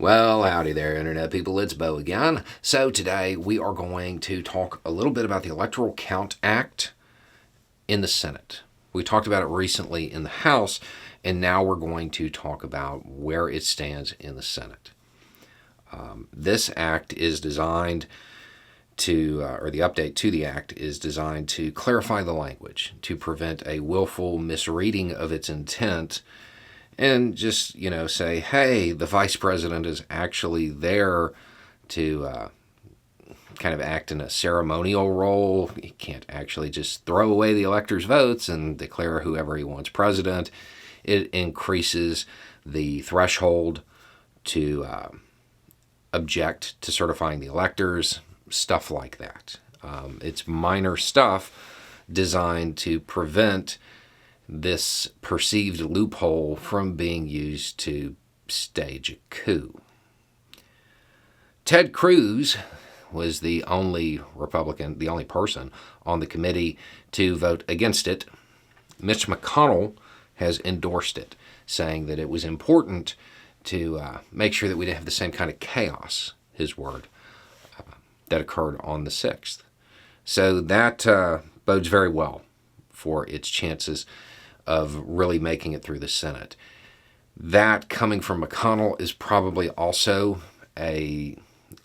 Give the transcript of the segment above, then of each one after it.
Well, howdy there, Internet people. It's Bo again. So, today we are going to talk a little bit about the Electoral Count Act in the Senate. We talked about it recently in the House, and now we're going to talk about where it stands in the Senate. This act is designed to, or the update to the act is designed to clarify the language, to prevent a willful misreading of its intent, and just, say, hey, the vice president is actually there to kind of act in a ceremonial role. He can't actually just throw away the electors' votes and declare whoever he wants president. It increases the threshold to object to certifying the electors, stuff like that. It's minor stuff designed to prevent this perceived loophole from being used to stage a coup. Ted Cruz was the only Republican, the only person on the committee to vote against it. Mitch McConnell has endorsed it, saying that it was important to make sure that we didn't have the same kind of chaos, his word, that occurred on the 6th. So that bodes very well for its chances of really making it through the Senate. That coming from McConnell is probably also a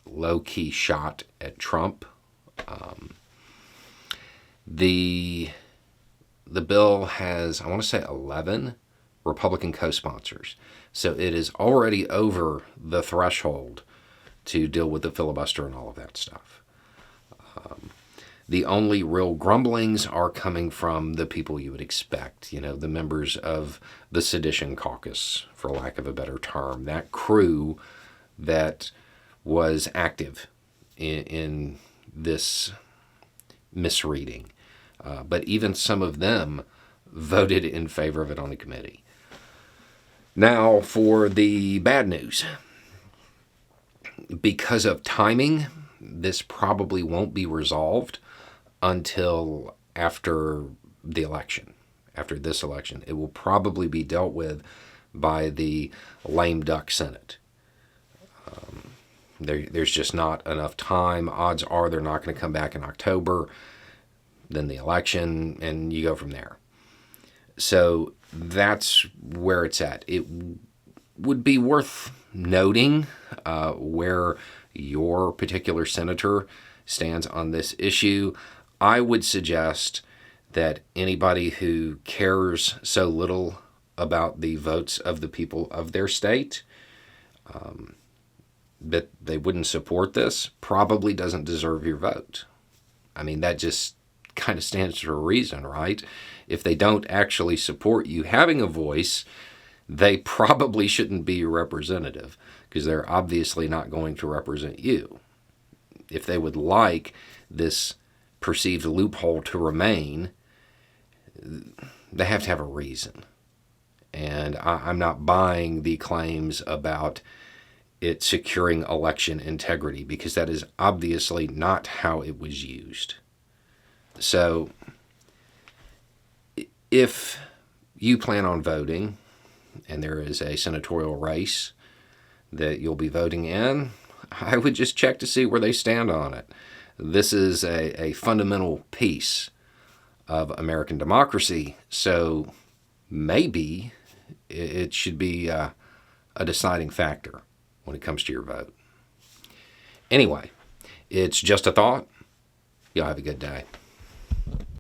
low-key shot at Trump. The bill has, I want to say, 11 Republican co-sponsors. So it is already over the threshold to deal with the filibuster and all of that stuff. The only real grumblings are coming from the people you would expect, the members of the Sedition Caucus, for lack of a better term, that crew that was active in this misreading. But even some of them voted in favor of it on the committee. Now, for the bad news. Because of timing, this probably won't be resolved until after the election, after this election. It will probably be dealt with by the lame duck Senate. There's just not enough time. Odds are they're not going to come back in October, then the election, and you go from there. So that's where it's at. It would be worth noting where your particular senator stands on this issue. I would suggest that anybody who cares so little about the votes of the people of their state, that they wouldn't support this, probably doesn't deserve your vote. I mean, that just kind of stands to reason, right? If they don't actually support you having a voice, they probably shouldn't be your representative, because they're obviously not going to represent you. If they would like this perceived loophole to remain, they have to have a reason. And I'm not buying the claims about it securing election integrity, because that is obviously not how it was used. So, if you plan on voting, and there is a senatorial race that you'll be voting in, I would just check to see where they stand on it. This is a fundamental piece of American democracy, so maybe it should be a deciding factor when it comes to your vote. Anyway, it's just a thought. Y'all have a good day.